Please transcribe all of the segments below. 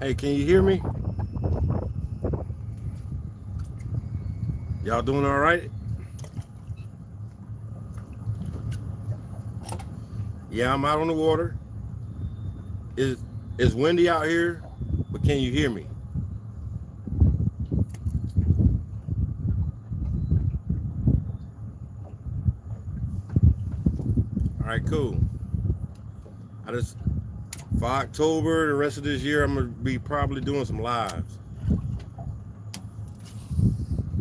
Hey, can you hear me? Y'all doing all right? Yeah, I'm out on the water. It's, it's windy out here, but can you hear me? All right, cool. I just for October, the rest of this year, I'm gonna be probably doing some lives.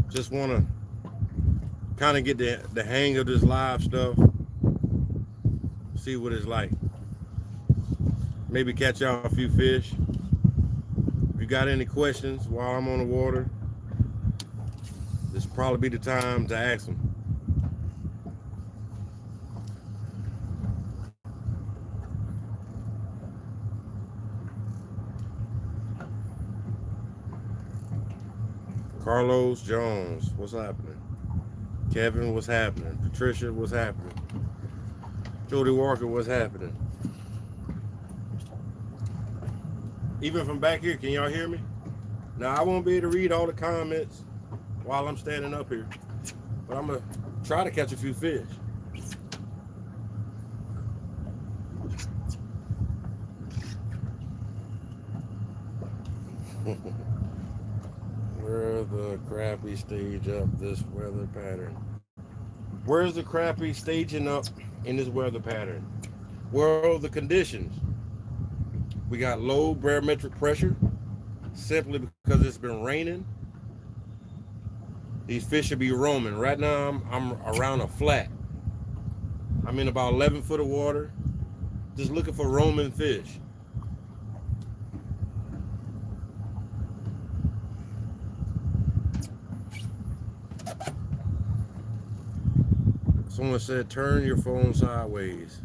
Just wanna kind of get the hang of this live stuff, see what it's like. Maybe catch y'all a few fish. If you got any questions while I'm on the water, this will probably be the time to ask them. Carlos Jones, what's happening? Kevin, what's happening? Patricia, what's happening? Jody Walker, what's happening? Even from back here, can y'all hear me? Now, I won't be able to read all the comments while I'm standing up here, but I'm going to try to catch a few fish. Where the crappie stage up this weather pattern? Where's the crappie staging up in this weather pattern? Well, the conditions. We got low barometric pressure simply because it's been raining. These fish should be roaming. Right now, I'm around a flat. I'm in about 11 foot of water, just looking for roaming fish. Someone said, turn your phone sideways.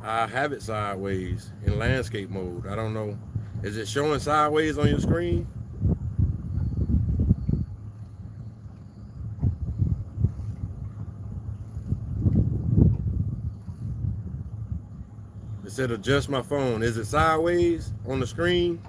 I have it sideways in landscape mode. I don't know. Is it showing sideways on your screen? It said adjust my phone. Is it sideways on the screen?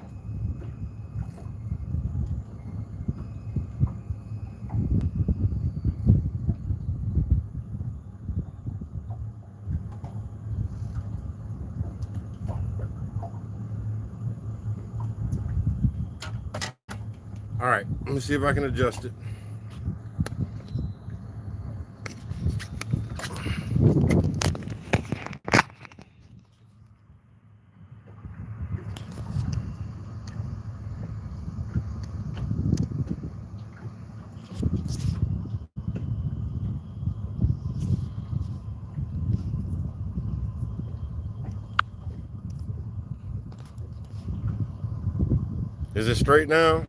All right, let me see if I can adjust it. Is it straight now?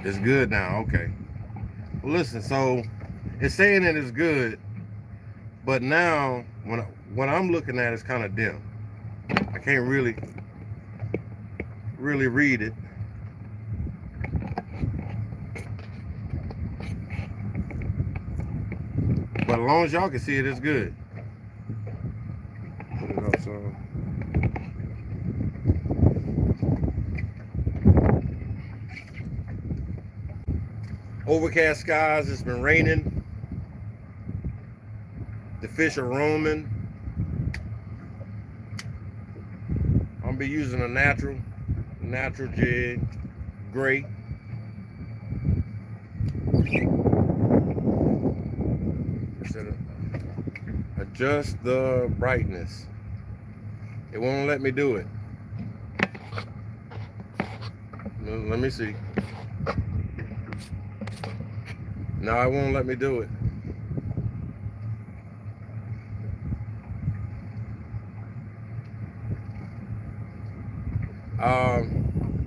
It's good now. Okay. Well, listen. So it's saying that it's good, but now when I'm looking at it, it's kind of dim. I can't really read it. But as long as y'all can see it, it's good. Put it up so. Overcast skies. It's been raining. The fish are roaming. I'm gonna be using a natural jig, gray. Adjust the brightness. It won't let me do it. Let me see. No, it won't let me do it.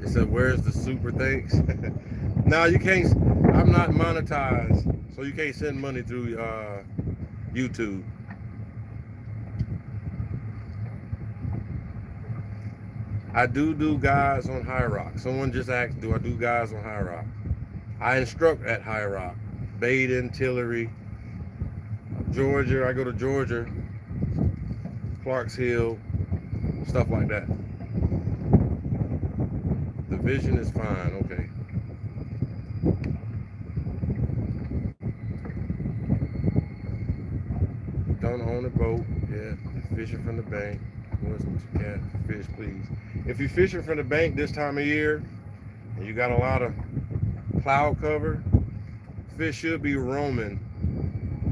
It said, where's the super thanks? No, you can't. I'm not monetized, so you can't send money through YouTube. I do guys on High Rock. Someone just asked, do I do guys on High Rock? I instruct at High Rock, Baden, Tillery, Georgia. I go to Georgia, Clarks Hill, stuff like that. The vision is fine. Okay. Don't own a boat. Yeah. Fishing from the bank. What's the cat fish, please? If you're fishing from the bank this time of year and you got a lot of cloud cover, fish should be roaming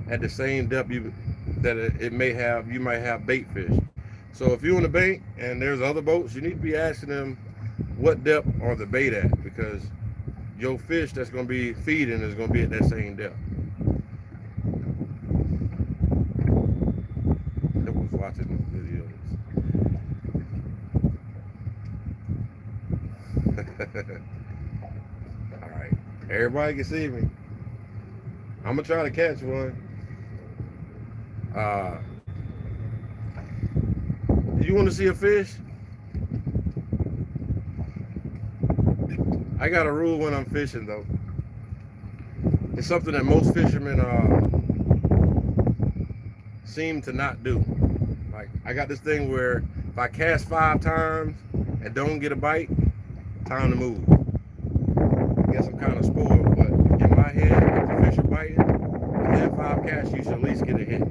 at the same depth that it may have. You might have bait fish. So if you're on the bank and there's other boats, you need to be asking them what depth are the bait at, because your fish that's going to be feeding is going to be at that same depth. I was watching videos. All right, everybody can see me. I'm gonna try to catch one. Uh, you want to see a fish? I got a rule when I'm fishing though. It's something that most fishermen seem to not do. Like, I got this thing where if I cast 5 times and don't get a bite, time to move. I guess I'm kind of spoiled, but in my head, if the fish are biting, within 5 casts, you should at least get a hit.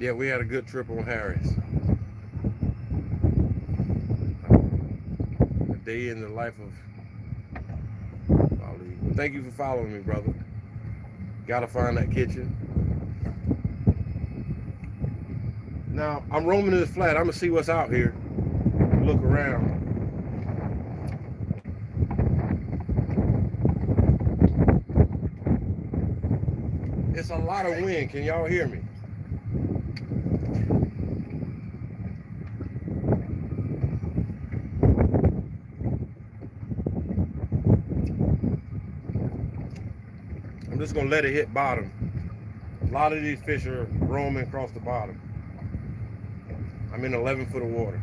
Yeah, we had a good trip on Harris. A day in the life of Ali. Well, thank you for following me, brother. Gotta find that kitchen. Now, I'm roaming this flat. I'm gonna see what's out here. Look around. It's a lot of wind. Can y'all hear me? I'm just gonna let it hit bottom. A lot of these fish are roaming across the bottom. I'm in 11 foot of water.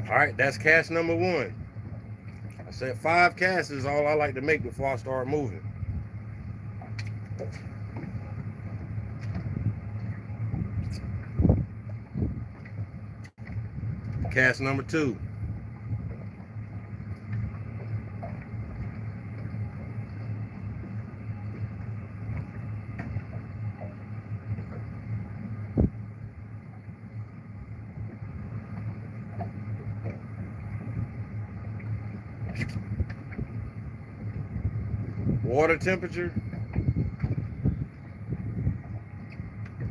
All right, that's cast number 1. I said 5 casts is all I like to make before I start moving. Cast number 2. Water temperature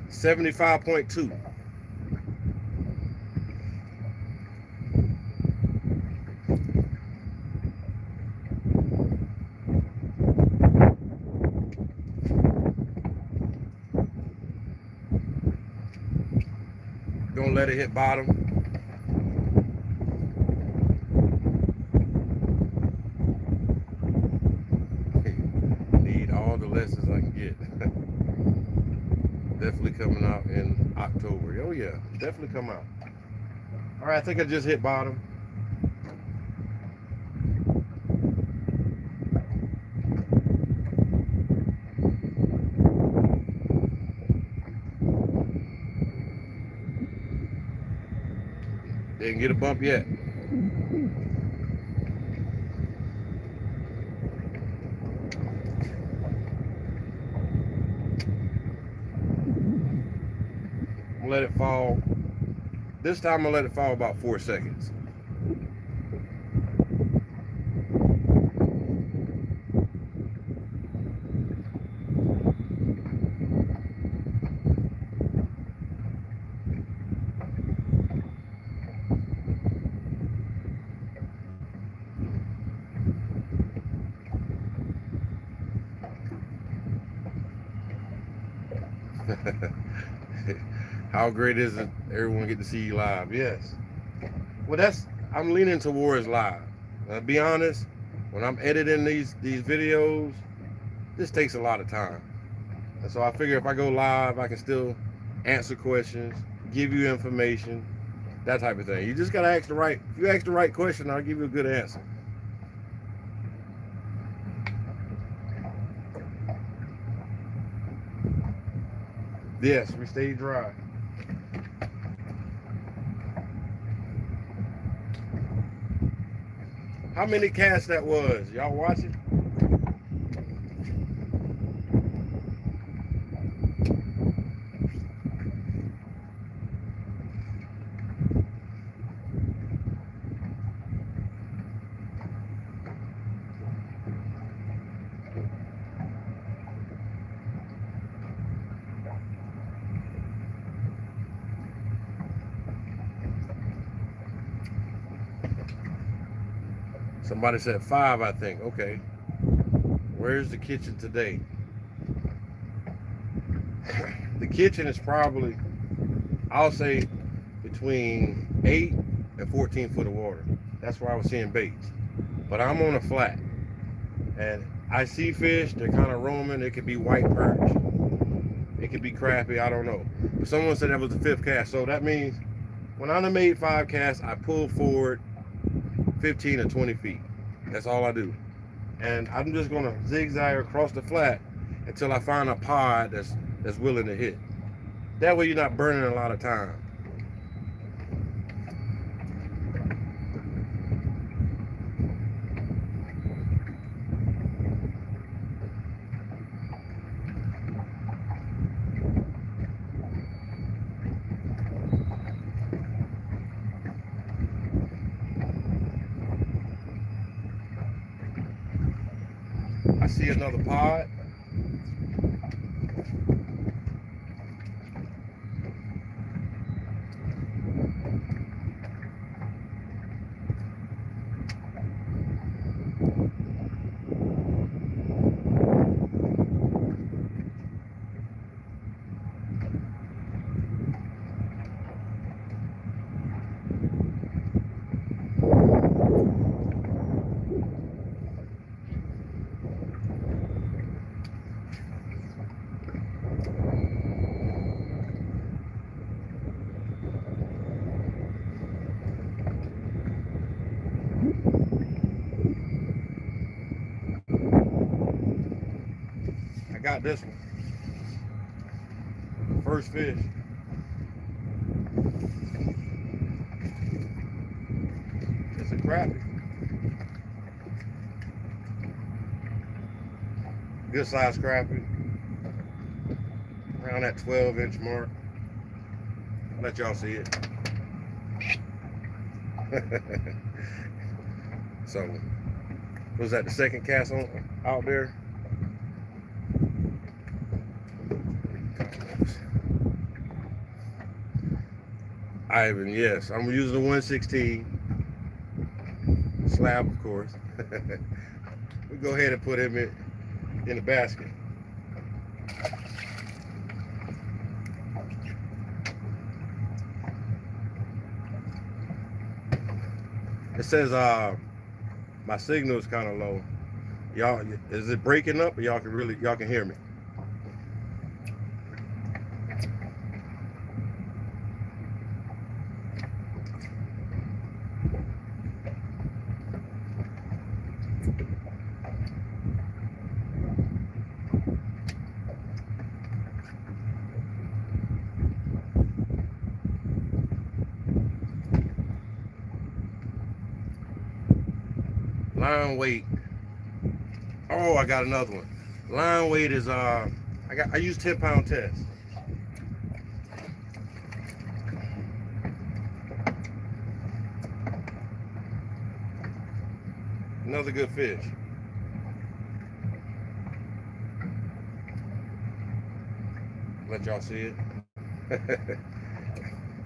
75.2. Don't let it hit bottom. Need all the lessons I can get. Definitely coming out in October. Oh yeah, definitely come out. All right, I think I just hit bottom. Didn't get a bump yet. Let it fall. This time I'm gonna let it fall about 4 seconds. How great is it? Everyone get to see you live. Yes. Well, I'm leaning towards live. I'll be honest. When I'm editing these videos, this takes a lot of time, and so I figure if I go live, I can still answer questions, give you information, that type of thing. You just gotta ask the right. If you ask the right question, I'll give you a good answer. Yes, we stayed dry. How many casts that was? Y'all watching? Somebody said 5, I think. Okay. Where's the kitchen today? The kitchen is probably, I'll say, between 8 and 14 foot of water. That's where I was seeing baits. But I'm on a flat, and I see fish. They're kind of roaming. It could be white perch. It could be crappie. I don't know. But someone said that was the 5th cast. So that means when I done made 5 casts, I pull forward 15 or 20 feet. That's all I do. And I'm just gonna zigzag across the flat until I find a pod that's willing to hit. That way you're not burning a lot of time. I see another pod. I got this one. First fish. It's a crappie. Good size crappie. Around that 12-inch mark. Let y'all see it. So, was that the second cast on out there? Ivan, yes. I'm using the 116 slab, of course. We go ahead and put him in the basket. It says my signal is kind of low. Y'all, is it breaking up, or y'all can hear me? Line weight. Oh, I got another one. Line weight is I use 10-pound test. Another good fish. Let y'all see it.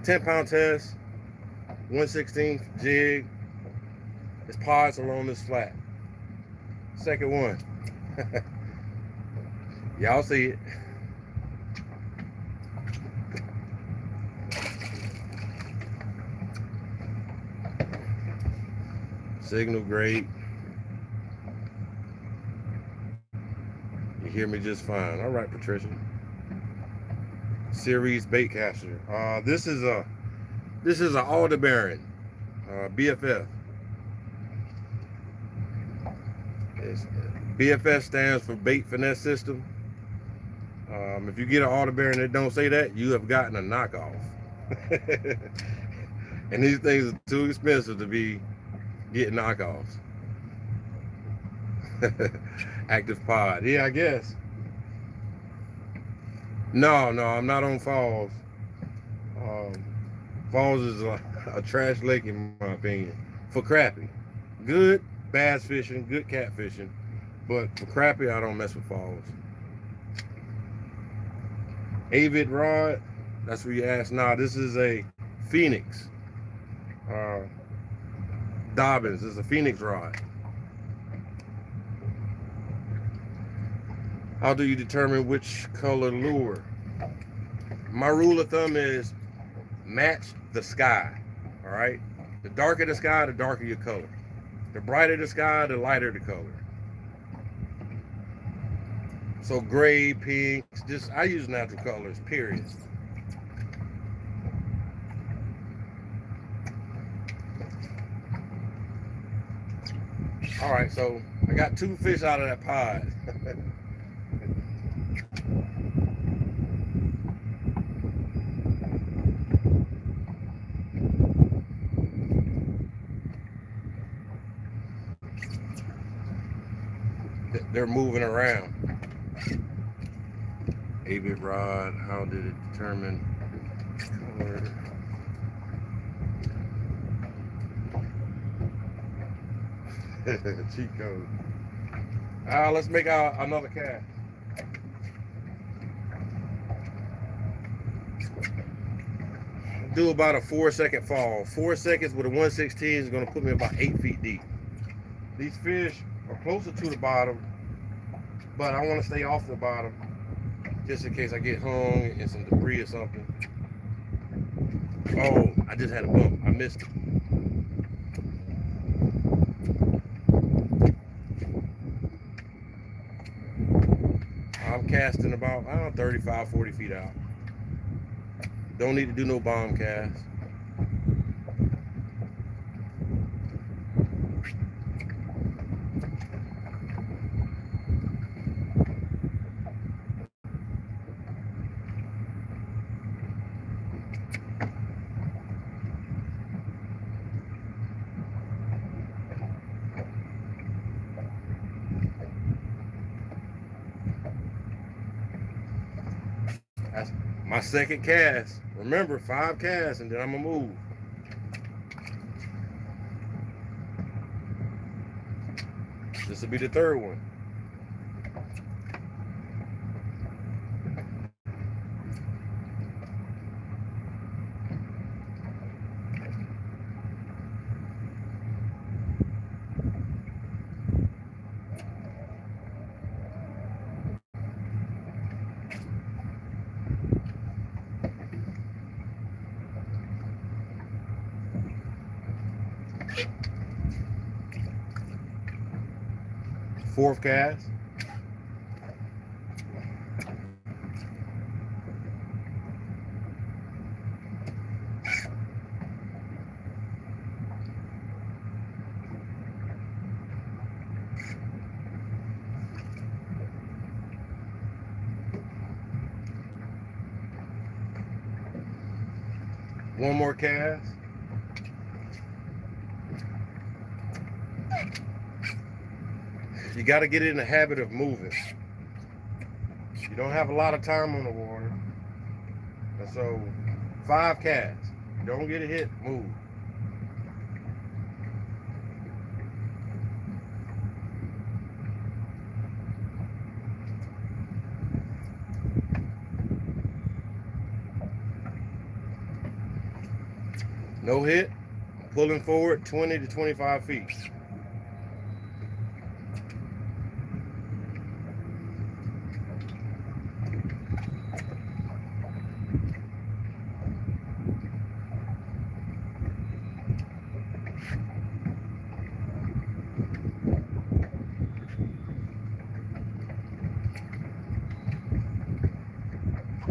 10-pound test, 1/16 jig. It's pods along this flat. Second one. Y'all see it. Signal great. You hear me just fine. All right, Patricia. Series bait caster. This is a Aldebaran, BFF. It's, BFF stands for Bait Finesse System. If you get an Aldebaran that don't say that, you have gotten a knockoff. And these things are too expensive to be getting knockoffs. Active pod. Yeah, I guess. No, I'm not on Falls. Falls is a trash lake in my opinion. For crappie. Good bass fishing, good cat fishing. But for crappie, I don't mess with Falls. Avid rod, that's what you ask. Nah, this is a Phoenix. Dobbins is a Phoenix rod. How do you determine which color lure? My rule of thumb is match the sky. All right. The darker the sky, the darker your color. The brighter the sky, the lighter the color. So gray, pinks, just I use natural colors, period. All right, so I got 2 fish out of that pod. They're moving around. Avid rod, how did it determine color? Cheat code. Let's make another cast. Do about a 4-second fall. 4 seconds with a 1/16 is going to put me about 8 feet deep. These fish are closer to the bottom, but I want to stay off the bottom just in case I get hung in some debris or something. Oh, I just had a bump. I missed it. I'm casting about, 35, 40 feet out. Don't need to do no bomb cast. That's my second cast. Remember, 5 casts and then I'm gonna move. This will be the 3rd one. Fourth cast. One more cast. You got to get in the habit of moving. You don't have a lot of time on the water. And so 5 casts. You don't get a hit, move. No hit, pulling forward 20 to 25 feet.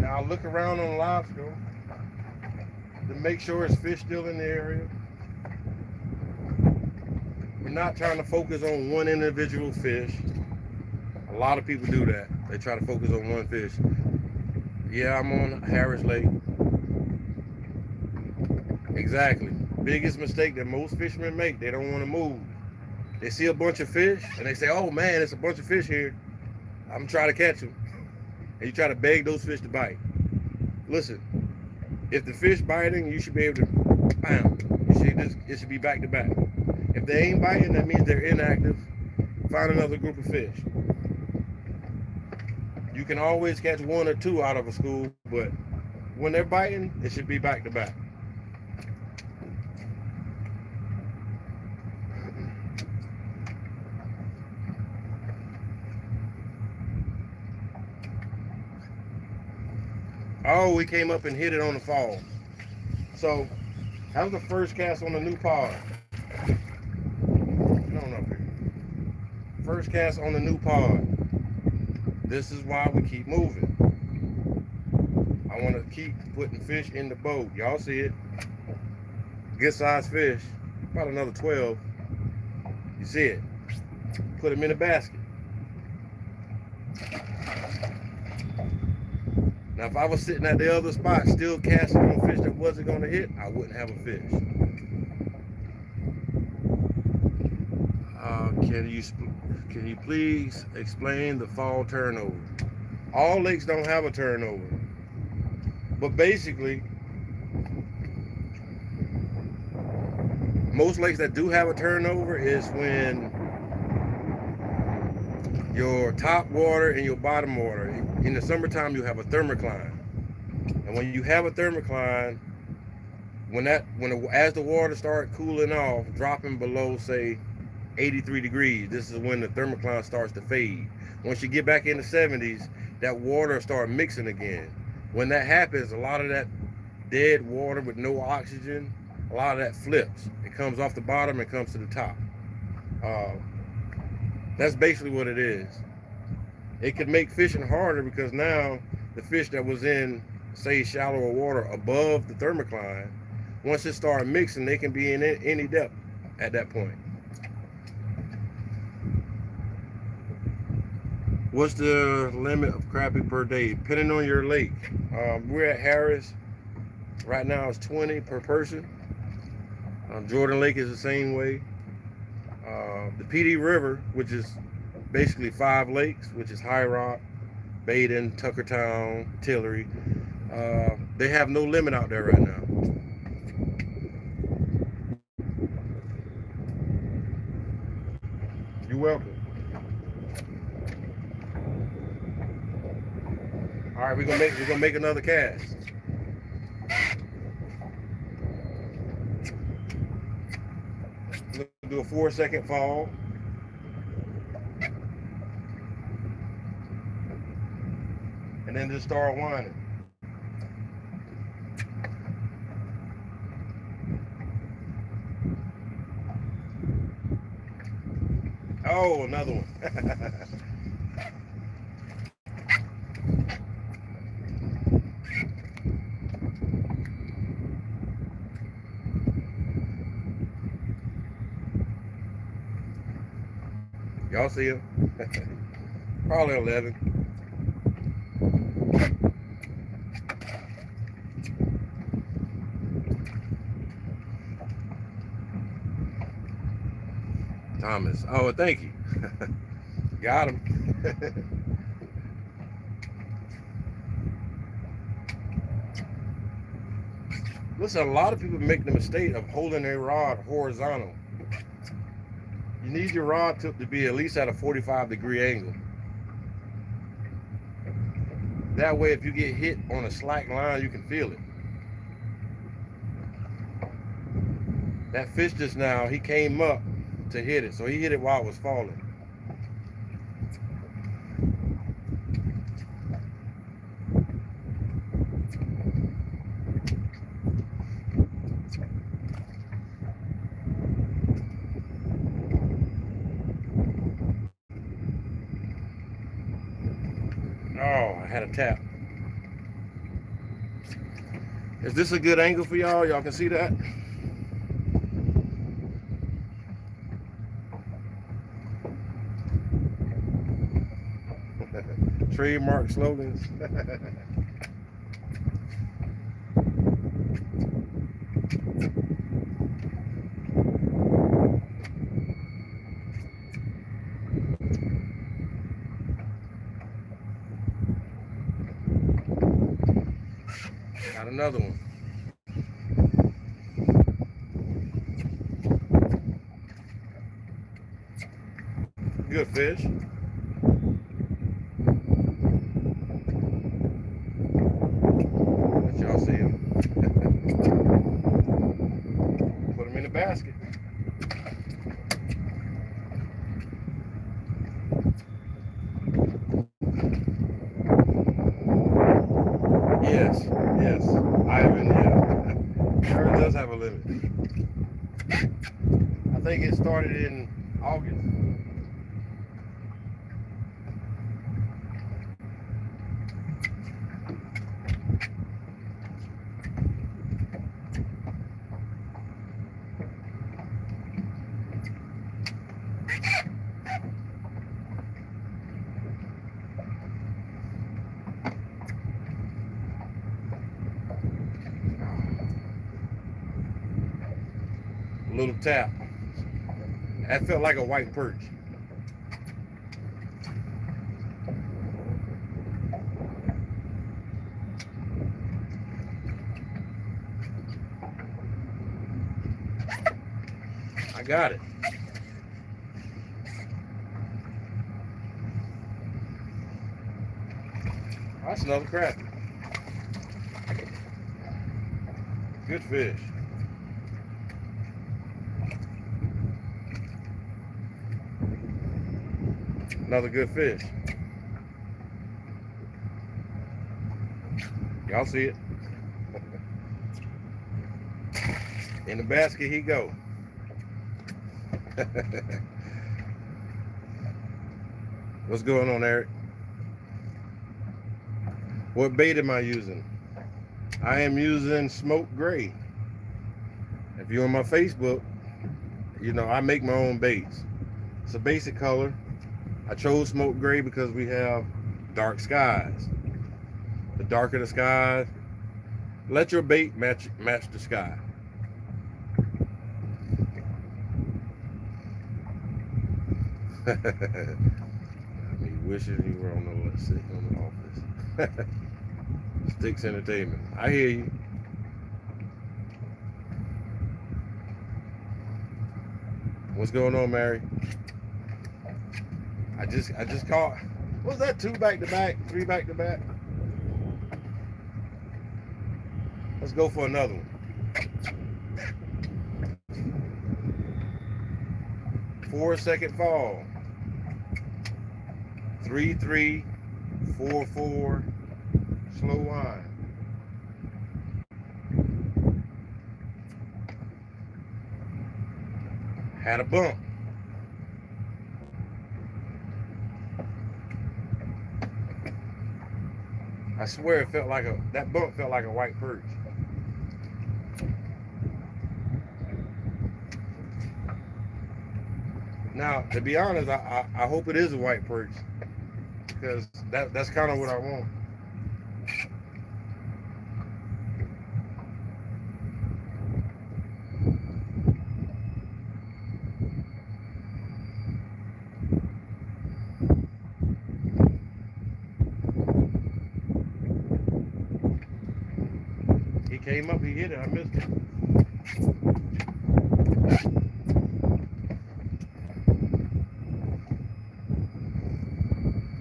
I'll look around on live scope to make sure it's fish still in the area. We're not trying to focus on one individual fish. A lot of people do that. They try to focus on one fish. Yeah, I'm on Harris Lake. Exactly. Biggest mistake that most fishermen make, they don't want to move. They see a bunch of fish and they say, oh man, it's a bunch of fish here. I'm trying to catch them. And you try to beg those fish to bite. Listen, if the fish biting, you should be able to, bam, it should be back to back. If they ain't biting, that means they're inactive. Find another group of fish. You can always catch one or two out of a school, but when they're biting, it should be back to back. Oh, we came up and hit it on the fall. So that was the first cast on the new pod. Get on up here. First cast on the new pod. This is why we keep moving. I want to keep putting fish in the boat. Y'all see it. Good sized fish. About another 12. You see it. Put them in a basket. Now, if I was sitting at the other spot still casting on fish that wasn't going to hit, I wouldn't have a fish. Can you please explain the fall turnover? All lakes don't have a turnover. But basically, most lakes that do have a turnover is when your top water and your bottom water, in the summertime, you have a thermocline. And when you have a thermocline, as the water starts cooling off, dropping below, say, 83 degrees, this is when the thermocline starts to fade. Once you get back in the 70s, that water starts mixing again. When that happens, a lot of that dead water with no oxygen, a lot of that flips. It comes off the bottom and comes to the top. That's basically what it is. It could make fishing harder because now the fish that was in, say, shallower water above the thermocline, once it starts mixing, they can be in any depth at that point. What's the limit of crappie per day? Depending on your lake. We're at Harris. Right now it's 20 per person. Jordan Lake is the same way. The PD River, which is basically 5 lakes, which is High Rock, Baden, Tuckertown, Tillery. They have no limit out there right now. You're welcome. All right, we're gonna make another cast. We're gonna do a 4-second fall. And then just start winding. Oh, another one. Y'all see him? Probably 11. Thomas. Oh, thank you. Got him. Listen, a lot of people make the mistake of holding their rod horizontal. You need your rod tip to be at least at a 45-degree angle. That way, if you get hit on a slack line, you can feel it. That fish just now, he came up to hit it, so he hit it while it was falling. Oh, I had a tap. Is this a good angle for y'all? Y'all can see that? Trademark slogans. Got another one. Good fish. Let y'all see him. Put him in the basket. Yes, yes. Ivan, yeah. Sure does have a limit. I think it started in August. A little tap. That felt like a white perch. I got it. That's another crappie. Good fish. Another good fish. Y'all see it? In the basket he go. What's going on, Eric? What bait am I using? I am using Smoke Gray. If you're on my Facebook, you know I make my own baits. It's a basic color. I chose Smoke Gray because we have dark skies. The darker the sky, let your bait match the sky. I mean, wishes you were on the office. Sticks Entertainment. I hear you. What's going on, Mary? I just caught. What was that? 2 back to back, 3 back to back. Let's go for another one. 4-second fall. 3-3, 4-4. Slow wind. Had a bump. I swear it felt like that bump felt like a white perch. Now, to be honest, I hope it is a white perch because that's kind of what I want. He came up, he hit it, I missed it.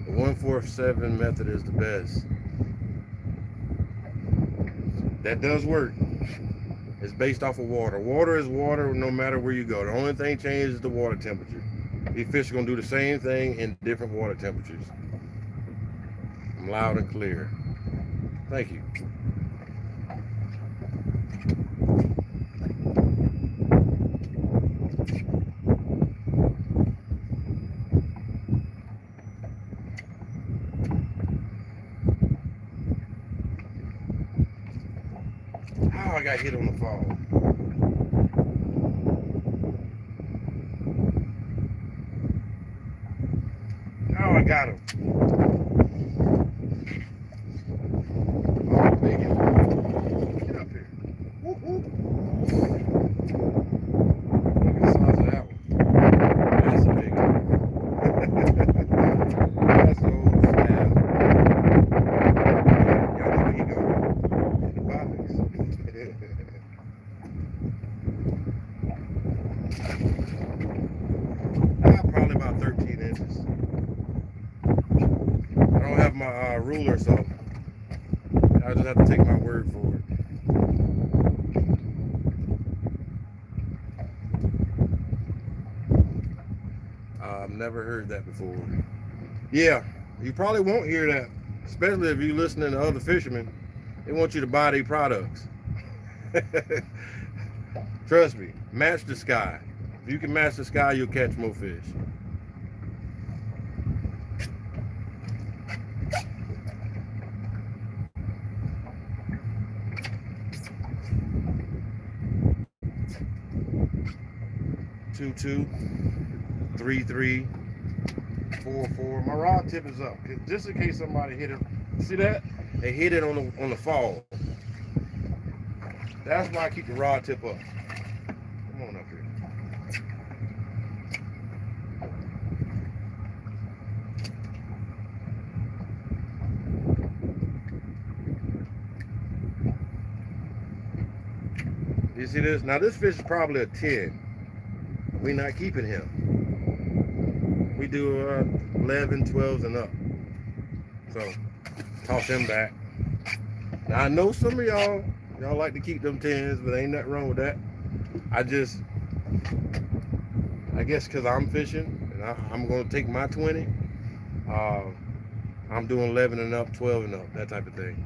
The 147 method is the best. That does work. It's based off of water. Water is water no matter where you go. The only thing changes is the water temperature. These fish are going to do the same thing in different water temperatures. I'm loud and clear. Thank you. I got hit on the fall. Now I got him. Oh, bacon. Get up here. Whoop, whoop. Look at the size of that one. That's a big one. That's the old slab. Y'all know where he going. In the box. Probably about 13 inches. I don't have my ruler, so I just have to take my word for it. I've never heard that before. Yeah, you probably won't hear that, especially if you're listening to other fishermen. They want you to buy their products. Trust me, match the sky. If you can match the sky, you'll catch more fish. Two, 3, 3, 4, 4. My rod tip is up, just in case somebody hit it. See that? They hit it on the fall. That's why I keep the rod tip up. Come on up here. You see this? Now this fish is probably a 10. We're not keeping him. We do 11, 12s and up. So toss him back. Now I know some of y'all like to keep them 10s, but ain't nothing wrong with that. I guess because I'm fishing and I'm going to take my 20. I'm doing 11 and up, 12 and up, that type of thing.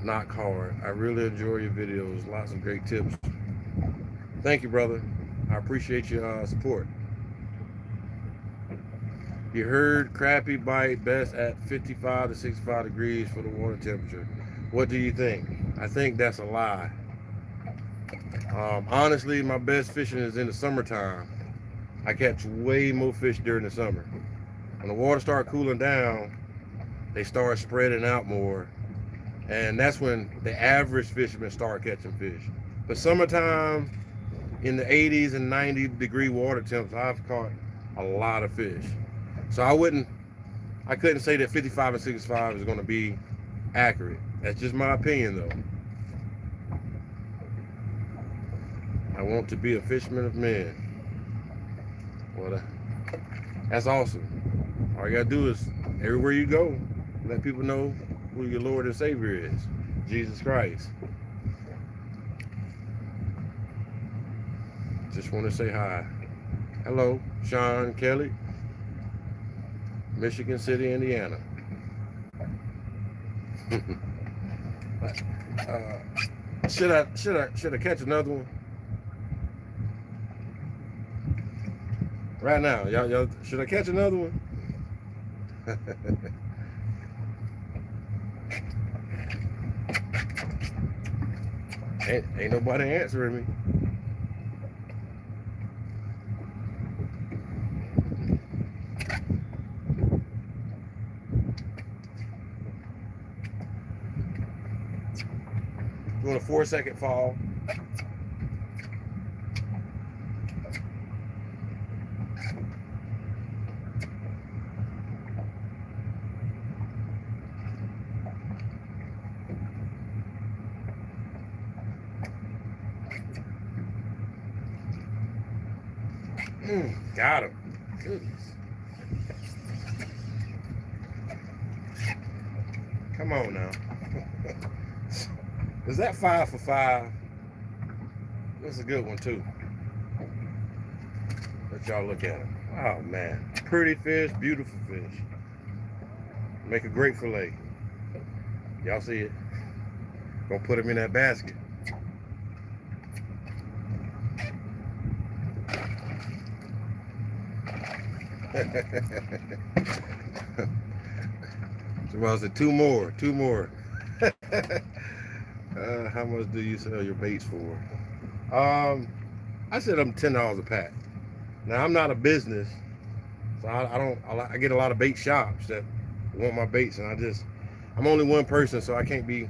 Knock hard. I really enjoy your videos. Lots of great tips. Thank you, brother. I appreciate your support. You heard crappie bite best at 55 to 65 degrees for the water temperature. What do you think? I think that's a lie. Honestly, my best fishing is in the summertime. I catch way more fish during the summer. When the water starts cooling down, they start spreading out more. And that's when the average fishermen start catching fish. But summertime, in the 80s and 90 degree water temps, I've caught a lot of fish. So I couldn't say that 55 and 65 is going to be accurate. That's just my opinion, though. I want to be a fisherman of men. Well, that's awesome. All you got to do is, everywhere you go, let people know who your Lord and Savior is, Jesus Christ. Just want to say hi. Hello, Sean Kelly, Michigan City, Indiana. Should I catch another one? Right now, y'all, should I catch another one? Ain't nobody answering me. Doing a 4-second fall. Got him. Goodness. Come on now. Is that 5 for 5? That's a good one too. Let y'all look at it. Oh man. Pretty fish, beautiful fish. Make a great fillet. Y'all see it? Gonna put him in that basket. Well, I said two more. How much do you sell your baits for? I said I'm $10 a pack. Now I'm not a business, so I get a lot of bait shops that want my baits, and I'm only one person, so I can't be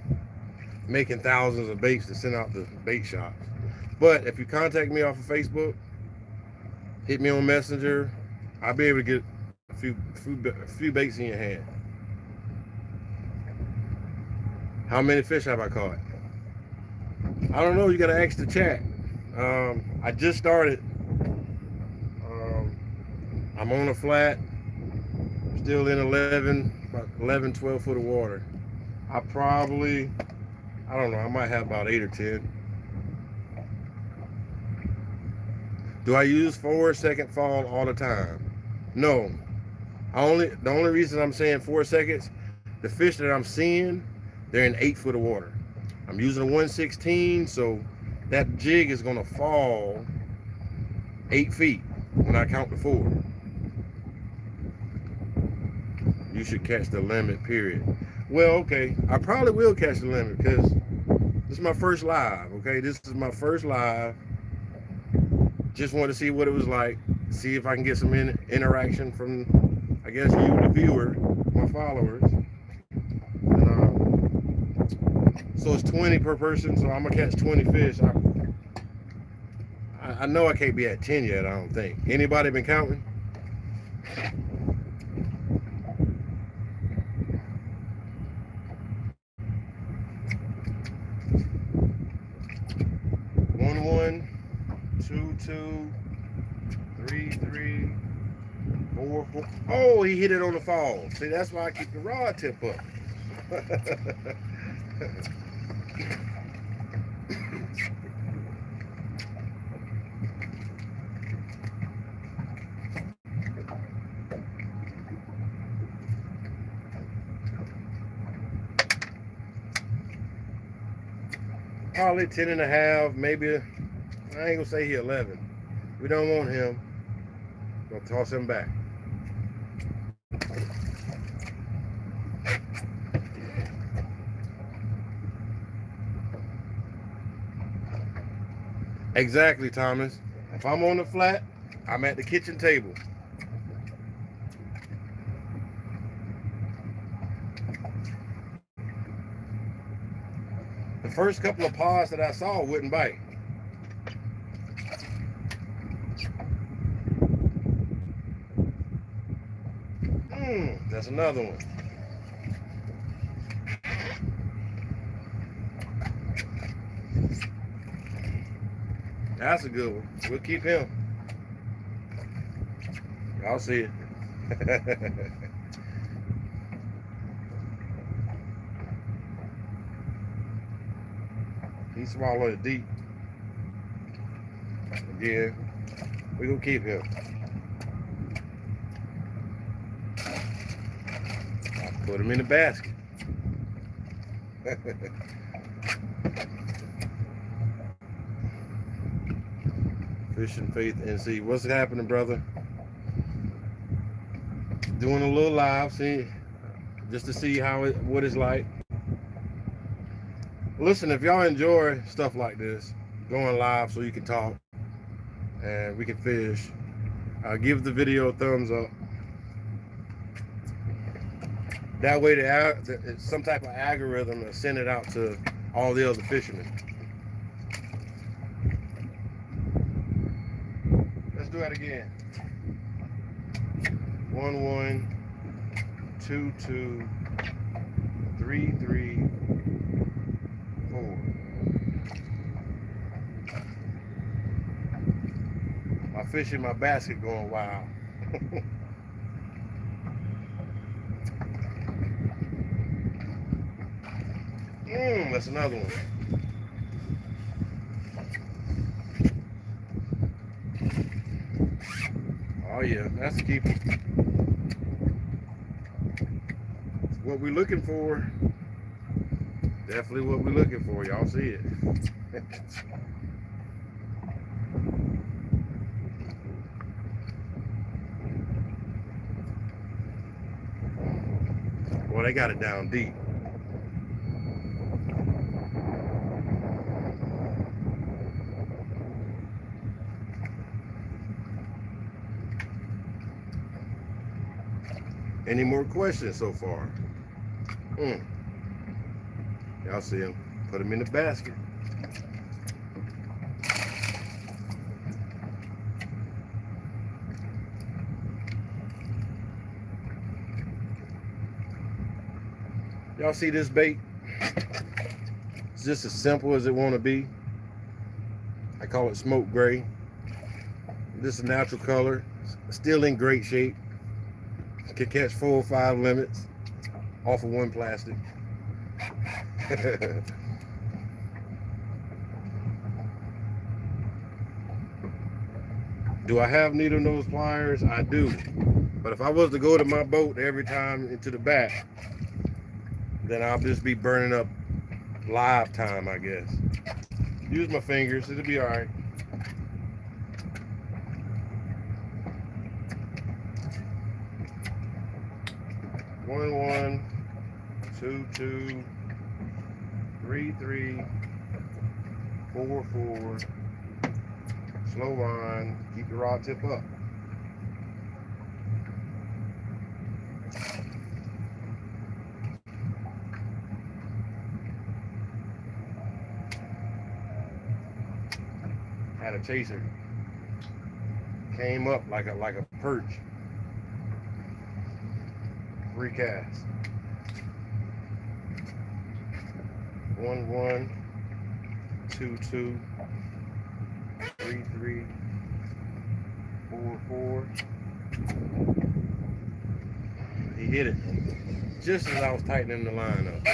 making thousands of baits to send out to bait shops. But if you contact me off of Facebook, hit me on Messenger, I'll be able to get a few baits in your hand. How many fish have I caught? I don't know. You got to ask the chat. I just started. I'm on a flat, still in about 11, 12 foot of water. I don't know, I might have about 8 or 10. Do I use 4-second fall all the time? No. The only reason I'm saying 4 seconds, the fish that I'm seeing, they're in 8 foot of water. I'm using a 1/16, so that jig is gonna fall 8 feet when I count to 4. You should catch the limit, period. Well, okay, I probably will catch the limit because this is my first live, okay? This is my first live. Just wanted to see what it was like, see if I can get some interaction from, I guess, you, the viewer, my followers. So it's 20 per person, so I'm gonna catch 20 fish. I know I can't be at 10 yet, I don't think. Anybody been counting? One, 2, 2, 3, 3, 4, 4. Oh, he hit it on the fall. See, that's why I keep the rod tip up. Probably 10 and a half, maybe. I ain't gonna say he 11. We don't want him. Gonna toss him back. Exactly, Thomas. If I'm on the flat, I'm at the kitchen table. The first couple of pods that I saw wouldn't bite. That's another one. That's a good one. We'll keep him. I'll see it. He swallowed it deep. Again, we're gonna keep him. I'll put him in the basket. Fishing Faith NC. What's happening, brother? Doing a little live, just to see what it's like. Listen, if y'all enjoy stuff like this, going live so you can talk and we can fish, give the video a thumbs up. That way, some type of algorithm will send it out to all the other fishermen. Let's do that again. 1, 2, 2, 3, 3, 4. My fish in my basket going wild. That's another one. Oh yeah, that's the keeper. What we're looking for. Definitely what we're looking for. Y'all see it. What they got it down deep. Any more questions so far? Y'all see them. Put them in the basket. Y'all see this bait? It's just as simple as it want to be. I call it smoke gray. This is a natural color. Still in great shape. Can catch 4 or 5 limits off of one plastic. Do I have needle nose pliers? I do. But if I was to go to my boat every time into the back, then I'll just be burning up live time, I guess. Use my fingers, it'll be all right. One, 2, 2, 3, 3, 4, 4. Slow line, keep the rod tip up. Had a chaser. Came up like a perch. Free cast. 1, 1, 2, 2, 3, 3, 4, 4. He hit it just as I was tightening the line up.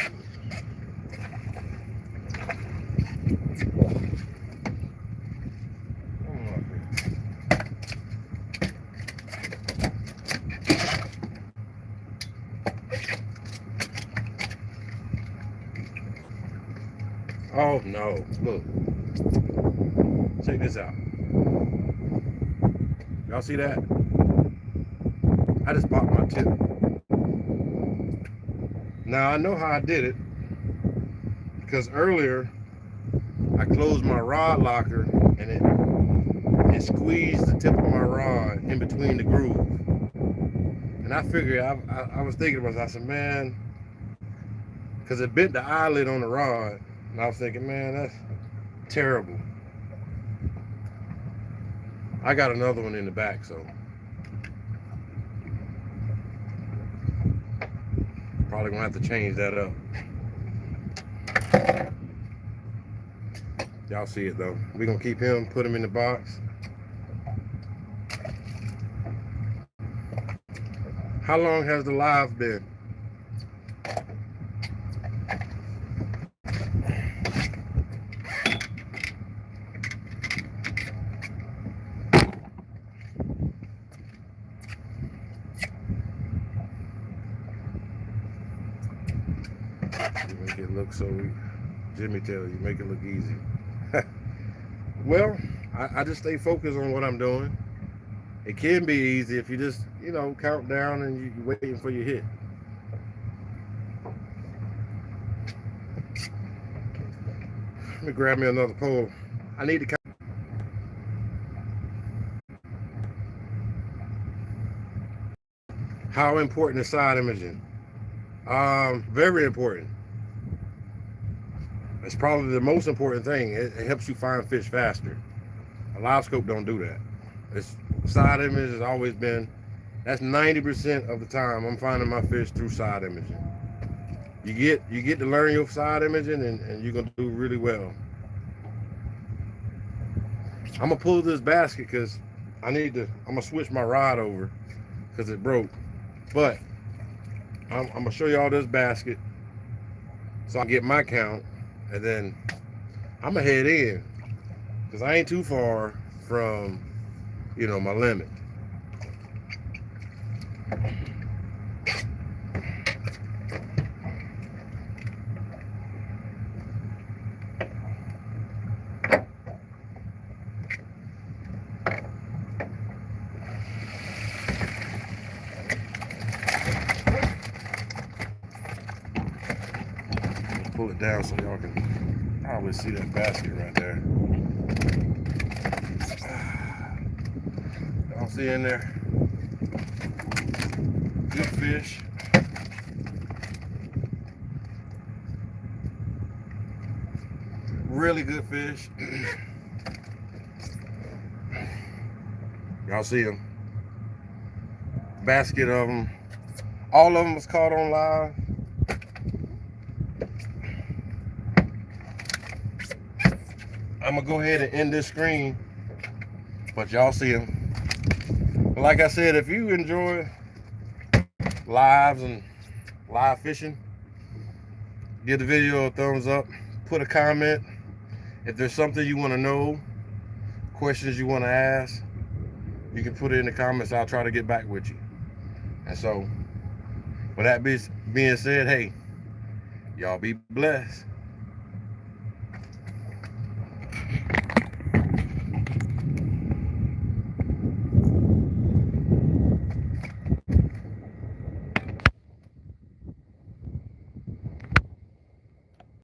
Oh no, look. Check this out. Y'all see that? I just popped my tip. Now I know how I did it because earlier I closed my rod locker and it squeezed the tip of my rod in between the groove. And I figured, I was thinking about it, I said, man, because it bent the eyelid on the rod. And I was thinking, man, that's terrible. I got another one in the back, so probably gonna have to change that up. Y'all see it though. We're gonna keep him, put him in the box. How long has the live been? You make it look so, Jimmy tell you, make it look easy. Well, I just stay focused on what I'm doing. It can be easy if you just, count down and you're waiting for your hit. Let me grab me another pole. I need to count. How important is side imaging? Very important. It's probably the most important thing. It helps you find fish faster. A live scope don't do that. It's side image has always been, that's 90% of the time I'm finding my fish through side imaging. You get to learn your side imaging and you're gonna do really well. I'm gonna pull this basket because I'm gonna switch my rod over because it broke. But I'm gonna show y'all this basket so I can get my count, and then I'm gonna head in because I ain't too far from my limit. it down so y'all can probably see that basket right there. Y'all see in there? Good fish. Really good fish. Y'all see them. Basket of them. All of them was caught on live. I'm gonna go ahead and end this screen, but y'all see them. But like I said, if you enjoy lives and live fishing, give the video a thumbs up, put a comment. If there's something you want to know, questions you want to ask, you can put it in the comments. I'll try to get back with you. And so, with that being said, hey, y'all be blessed.